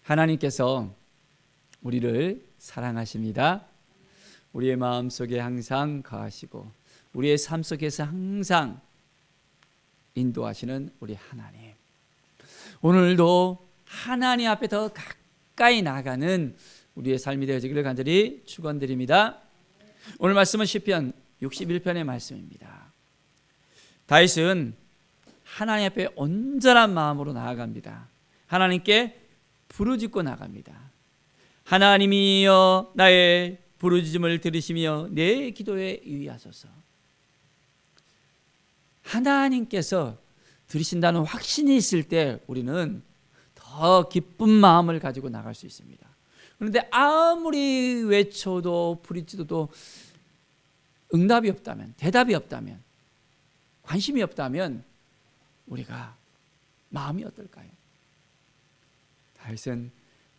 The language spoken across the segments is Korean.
하나님께서 우리를 사랑하십니다. 우리의 마음속에 항상 거하시고 우리의 삶 속에서 항상 인도하시는 우리 하나님, 오늘도 하나님 앞에 더 가까이 나가는 우리의 삶이 되어지기를 간절히 축원드립니다. 오늘 말씀은 시편 61편의 말씀입니다. 다윗은 하나님 앞에 온전한 마음으로 나아갑니다. 하나님께 부르짖고 나갑니다. 하나님이여 나의 부르짖음을 들으시며 내 기도에 유의하소서. 하나님께서 들으신다는 확신이 있을 때 우리는 더 기쁜 마음을 가지고 나갈 수 있습니다. 그런데 아무리 외쳐도 부르짖어도 응답이 없다면, 대답이 없다면, 관심이 없다면 우리가 마음이 어떨까요? 다윗은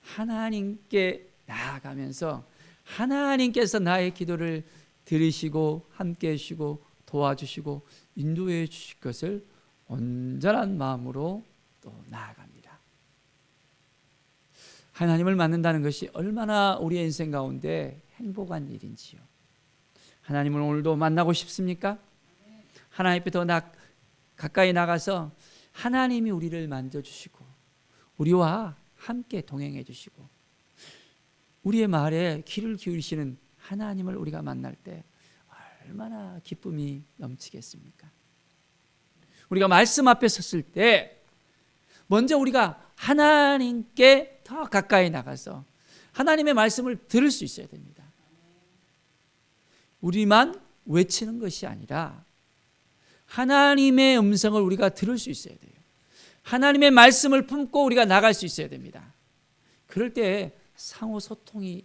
하나님께 나아가면서 하나님께서 나의 기도를 들으시고 함께해 주시고 도와주시고 인도해 주실 것을 온전한 마음으로 또 나아갑니다. 하나님을 만난다는 것이 얼마나 우리의 인생 가운데 행복한 일인지요. 하나님을 오늘도 만나고 싶습니까? 하나님 앞에 더 가까이 나가서 하나님이 우리를 만져주시고 우리와 함께 동행해 주시고 우리의 말에 귀를 기울이시는 하나님을 우리가 만날 때 얼마나 기쁨이 넘치겠습니까? 우리가 말씀 앞에 섰을 때 먼저 우리가 하나님께 더 가까이 나가서 하나님의 말씀을 들을 수 있어야 됩니다. 우리만 외치는 것이 아니라 하나님의 음성을 우리가 들을 수 있어야 돼요. 하나님의 말씀을 품고 우리가 나갈 수 있어야 됩니다. 그럴 때 상호 소통이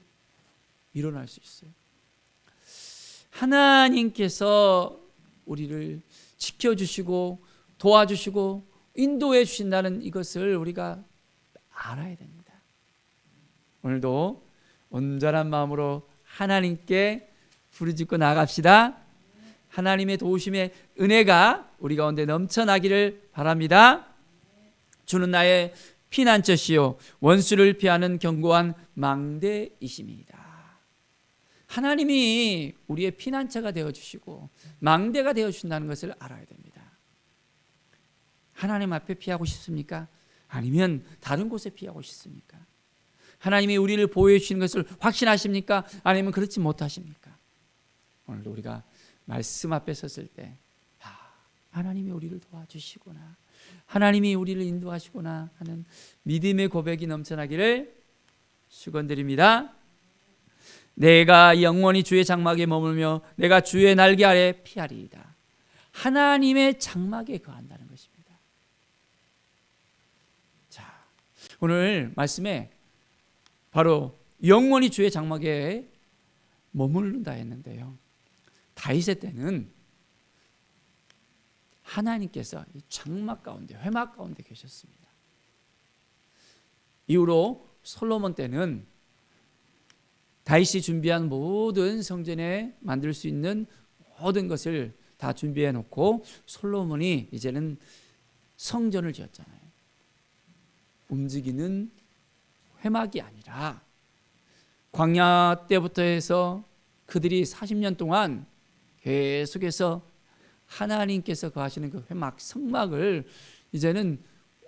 일어날 수 있어요. 하나님께서 우리를 지켜주시고 도와주시고 인도해 주신다는 이것을 우리가 알아야 됩니다. 오늘도 온전한 마음으로 하나님께 부르짖고 나갑시다. 하나님의 도우심의 은혜가 우리 가운데 넘쳐나기를 바랍니다. 주는 나의 피난처시요 원수를 피하는 견고한 망대이십니다. 하나님이 우리의 피난처가 되어주시고 망대가 되어주신다는 것을 알아야 됩니다. 하나님 앞에 피하고 싶습니까? 아니면 다른 곳에 피하고 싶습니까? 하나님이 우리를 보호해 주시는 것을 확신하십니까? 아니면 그렇지 못하십니까? 오늘도 우리가 말씀 앞에 섰을 때 하나님이 우리를 도와주시구나, 하나님이 우리를 인도하시구나 하는 믿음의 고백이 넘쳐나기를 축원드립니다. 내가 영원히 주의 장막에 머물며 내가 주의 날개 아래 피하리이다. 하나님의 장막에 거한다는 것입니다. 자, 오늘 말씀에 바로 영원히 주의 장막에 머무른다 했는데요, 다윗의 때는 하나님께서 이 장막 가운데, 회막 가운데 계셨습니다. 이후로 솔로몬 때는 다윗이 준비한 모든 성전에 만들 수 있는 모든 것을 다 준비해 놓고 솔로몬이 이제는 성전을 지었잖아요. 움직이는 회막이 아니라 광야 때부터 해서 그들이 40년 동안 계속해서 하나님께서 거하시는 그 회막, 성막을 이제는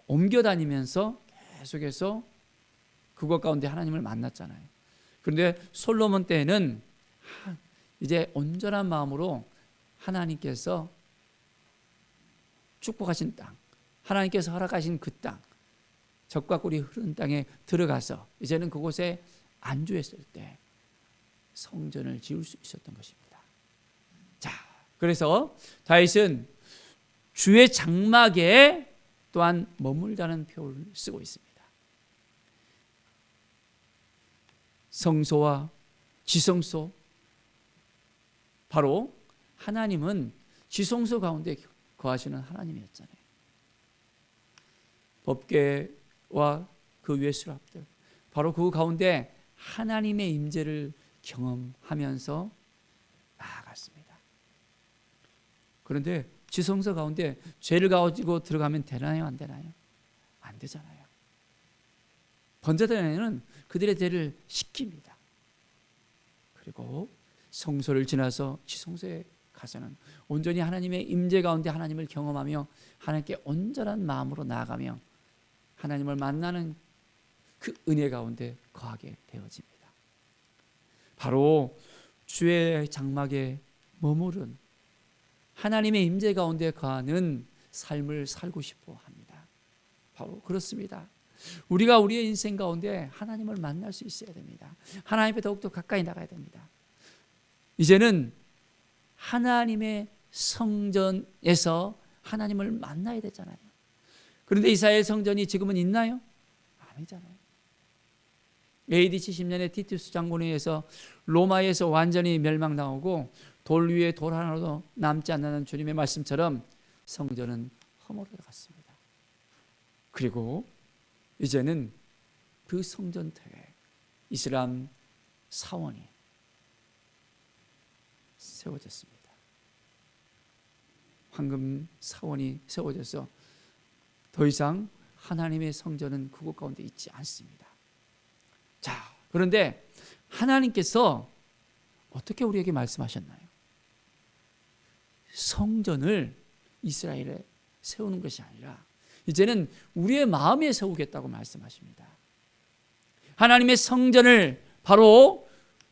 옮겨 다니면서 계속해서 그것 가운데 하나님을 만났잖아요. 그런데 솔로몬 때에는 이제 온전한 마음으로 하나님께서 축복하신 땅, 하나님께서 허락하신 그 땅, 젖과 꿀이 흐르는 땅에 들어가서 이제는 그곳에 안주했을 때 성전을 지을 수 있었던 것입니다. 자, 그래서 다윗은 주의 장막에 또한 머물다는 표현을 쓰고 있습니다. 성소와 지성소, 바로 하나님은 지성소 가운데 거하시는 하나님이었잖아요. 법궤와 그 위의 수랍들, 바로 그 가운데 하나님의 임재를 경험하면서 나아갔습니다. 그런데 지성소 가운데 죄를 가지고 들어가면 되나요, 안 되나요? 안 되잖아요. 번제단에는 그들의 죄를 씻깁니다. 그리고 성소를 지나서 지성소에 가서는 온전히 하나님의 임재 가운데 하나님을 경험하며 하나님께 온전한 마음으로 나아가며 하나님을 만나는 그 은혜 가운데 거하게 되어집니다. 바로 주의 장막에 머무른 하나님의 임재 가운데 거하는 삶을 살고 싶어 합니다. 바로 그렇습니다. 우리가 우리의 인생 가운데 하나님을 만날 수 있어야 됩니다. 하나님께 더욱더 가까이 나가야 됩니다. 이제는 하나님의 성전에서 하나님을 만나야 되잖아요. 그런데 이스라엘 성전이 지금은 있나요? 아니잖아요. AD 70년에 티투스 장군에 의해서 로마에서 완전히 멸망당하고 돌 위에 돌 하나도 남지 않는 주님의 말씀처럼 성전은 허물어 갔습니다. 그리고 이제는 그 성전터에 이슬람 사원이 세워졌습니다. 황금 사원이 세워져서 더 이상 하나님의 성전은 그곳 가운데 있지 않습니다. 자, 그런데 하나님께서 어떻게 우리에게 말씀하셨나요? 성전을 이스라엘에 세우는 것이 아니라 이제는 우리의 마음에 세우겠다고 말씀하십니다. 하나님의 성전을 바로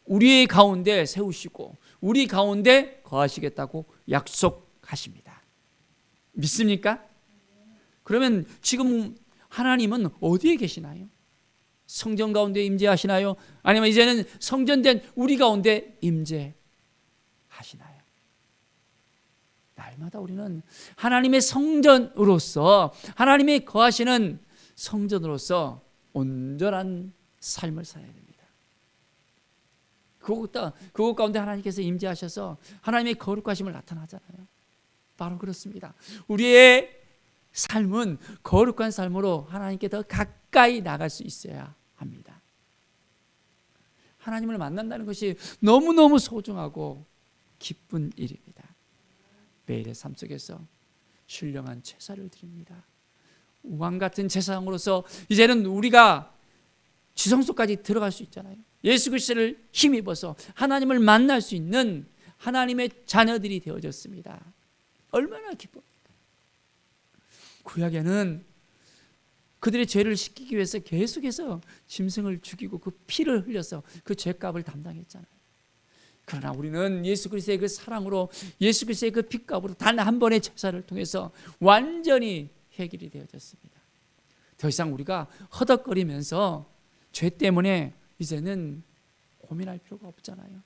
우리 가운데 세우시고 우리 가운데 거하시겠다고 약속하십니다. 믿습니까? 그러면 지금 하나님은 어디에 계시나요? 성전 가운데 임재하시나요? 아니면 이제는 성전된 우리 가운데 임재하시나요? 날마다 우리는 하나님의 성전으로서 하나님이 거하시는 성전으로서 온전한 삶을 살아야 됩니다. 그곳 가운데 하나님께서 임재하셔서 하나님의 거룩하심을 나타나잖아요. 바로 그렇습니다. 우리의 삶은 거룩한 삶으로 하나님께 더 가까이 나갈 수 있어야 합니다. 하나님을 만난다는 것이 너무너무 소중하고 기쁜 일입니다. 매일의 삶 속에서 신령한 제사를 드립니다. 왕 같은 제사장으로서 이제는 우리가 지성소까지 들어갈 수 있잖아요. 예수 그리스도를 힘입어서 하나님을 만날 수 있는 하나님의 자녀들이 되어졌습니다. 얼마나 기쁩니까? 구약에는 그들의 죄를 씻기기 위해서 계속해서 짐승을 죽이고 그 피를 흘려서 그 죄값을 담당했잖아요. 그러나 우리는 예수 그리스도의 그 사랑으로 예수 그리스도의 그 피값으로 단 한 번의 제사를 통해서 완전히 해결이 되어졌습니다. 더 이상 우리가 허덕거리면서 죄 때문에 이제는 고민할 필요가 없잖아요.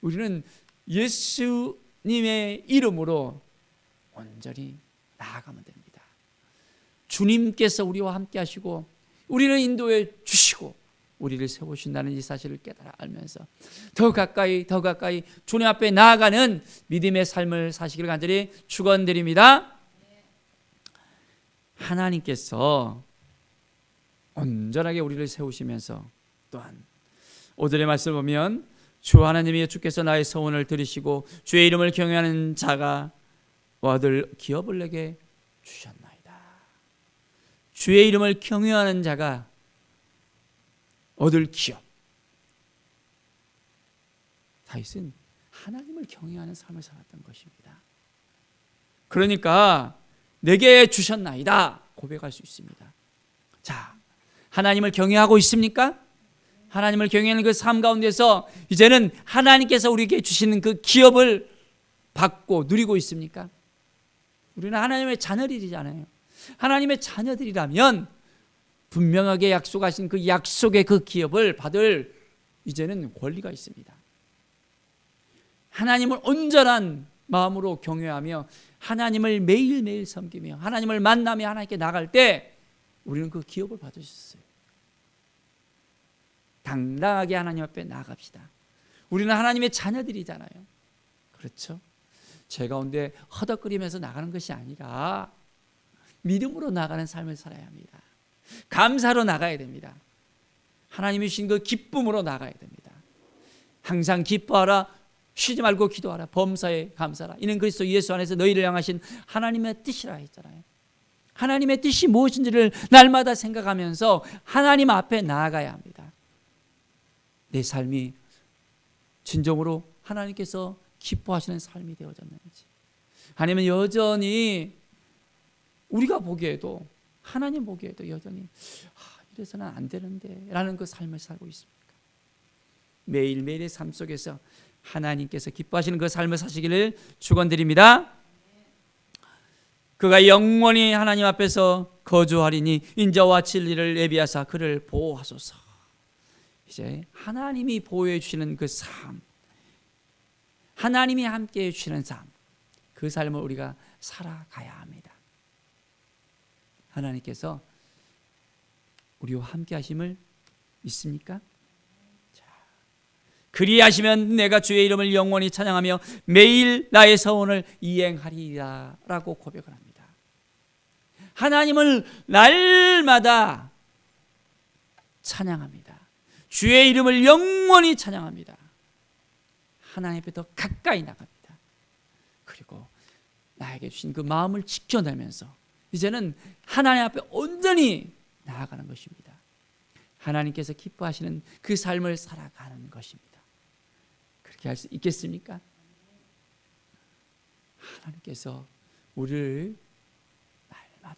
우리는 예수님의 이름으로 온전히 나아가면 됩니다. 주님께서 우리와 함께 하시고 우리를 인도해 주시고 우리를 세우신다는 이 사실을 깨달아 알면서 더 가까이 주님 앞에 나아가는 믿음의 삶을 사시기를 간절히 축원드립니다. 하나님께서 온전하게 우리를 세우시면서 또한 5절의 말씀을 보면 주 하나님이 주께서 나의 소원을 들으시고 주의 이름을 경외하는 자가 얻을 기업을 내게 주셨나이다. 주의 이름을 경외하는 자가 얻을 기업. 다윗은 하나님을 경외하는 삶을 살았던 것입니다. 그러니까 내게 주셨나이다 고백할 수 있습니다. 자, 하나님을 경외하고 있습니까? 하나님을 경외하는 그 삶 가운데서 이제는 하나님께서 우리에게 주시는 그 기업을 받고 누리고 있습니까? 우리는 하나님의 자녀들이잖아요. 하나님의 자녀들이라면 분명하게 약속하신 그 약속의 그 기업을 받을 이제는 권리가 있습니다. 하나님을 온전한 마음으로 경외하며 하나님을 매일매일 섬기며 하나님을 만나며 하나님께 나갈 때 우리는 그 기업을 받으셨어요. 당당하게 하나님 앞에 나갑시다. 우리는 하나님의 자녀들이잖아요. 그렇죠? 제 가운데 허덕거리면서 나가는 것이 아니라 믿음으로 나가는 삶을 살아야 합니다. 감사로 나가야 됩니다. 하나님이 주신 그 기쁨으로 나가야 됩니다. 항상 기뻐하라, 쉬지 말고 기도하라, 범사에 감사하라. 이는 그리스도 예수 안에서 너희를 향하신 하나님의 뜻이라 했잖아요. 하나님의 뜻이 무엇인지를 날마다 생각하면서 하나님 앞에 나아가야 합니다. 내 삶이 진정으로 하나님께서 기뻐하시는 삶이 되어졌는지, 아니면 여전히 우리가 보기에도, 하나님 보기에도 여전히 이래서는 안 되는데 라는 그 삶을 살고 있습니까? 매일매일의 삶 속에서 하나님께서 기뻐하시는 그 삶을 사시기를 축원드립니다. 그가 영원히 하나님 앞에서 거주하리니 인자와 진리를 예비하사 그를 보호하소서. 이제 하나님이 보호해 주시는 그 삶, 하나님이 함께해 주시는 삶, 그 삶을 우리가 살아가야 합니다. 하나님께서 우리와 함께 하심을 믿습니까? 자, 그리하시면 내가 주의 이름을 영원히 찬양하며 매일 나의 서원을 이행하리라 라고 고백을 합니다. 하나님을 날마다 찬양합니다. 주의 이름을 영원히 찬양합니다. 하나님 앞에 더 가까이 나갑니다. 그리고 나에게 주신 그 마음을 지켜내면서 이제는 하나님 앞에 온전히 나아가는 것입니다. 하나님께서 기뻐하시는 그 삶을 살아가는 것입니다. 그렇게 할 수 있겠습니까? 하나님께서 우리를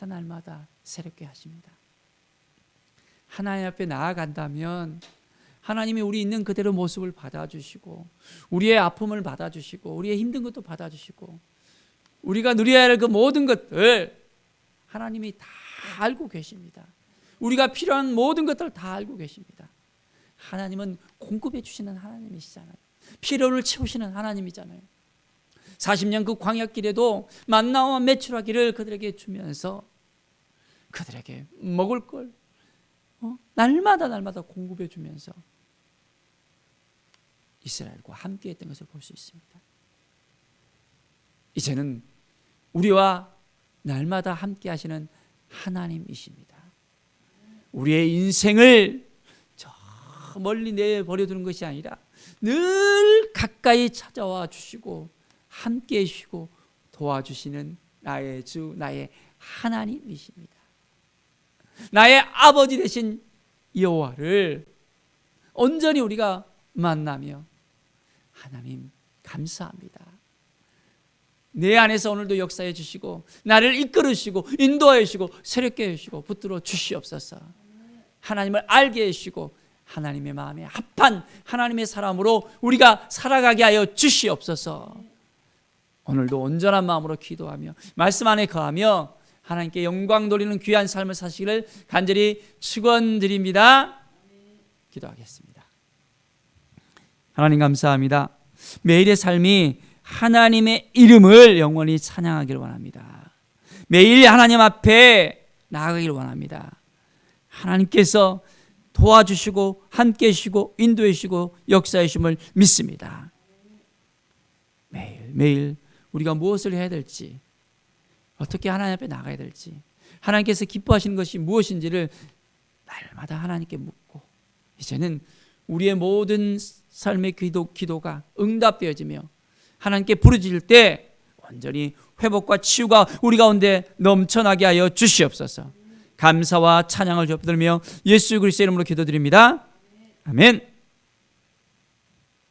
날마다 새롭게 하십니다. 하나님 앞에 나아간다면 하나님이 우리 있는 그대로 모습을 받아주시고, 우리의 아픔을 받아주시고, 우리의 힘든 것도 받아주시고, 우리가 누려야 할 그 모든 것들 하나님이 다 알고 계십니다. 우리가 필요한 모든 것들을 다 알고 계십니다. 하나님은 공급해 주시는 하나님이시잖아요. 필요를 채우시는 하나님이잖아요. 40년 그 광야길에도 만나와 메추라기를 그들에게 주면서 그들에게 먹을 걸 날마다 공급해 주면서 이스라엘과 함께 했던 것을 볼 수 있습니다. 이제는 우리와 날마다 함께 하시는 하나님이십니다. 우리의 인생을 저 멀리 내버려두는 것이 아니라 늘 가까이 찾아와 주시고 함께 해주시고 도와주시는 나의 주, 나의 하나님이십니다. 나의 아버지 되신 여호와를 온전히 우리가 만나며 하나님 감사합니다. 내 안에서 오늘도 역사해 주시고 나를 이끌어 주시고 인도하여 주시고 새롭게 해 주시고 붙들어 주시옵소서. 하나님을 알게 해 주시고 하나님의 마음에 합한 하나님의 사람으로 우리가 살아가게 하여 주시옵소서. 오늘도 온전한 마음으로 기도하며 말씀 안에 거하며 하나님께 영광 돌리는 귀한 삶을 사시기를 간절히 축원드립니다. 기도하겠습니다. 하나님 감사합니다. 매일의 삶이 하나님의 이름을 영원히 찬양하기를 원합니다. 매일 하나님 앞에 나아가기를 원합니다. 하나님께서 도와주시고 함께 해주시고 인도해 주시고 역사해 주심을 믿습니다. 매일 우리가 무엇을 해야 될지, 어떻게 하나님 앞에 나가야 될지, 하나님께서 기뻐하시는 것이 무엇인지를 날마다 하나님께 묻고, 이제는 우리의 모든 삶의 기도가 응답되어지며 하나님께 부르짖을 때 완전히 회복과 치유가 우리 가운데 넘쳐나게 하여 주시옵소서. 감사와 찬양을 접들며 예수 그리스도의 이름으로 기도드립니다. 아멘.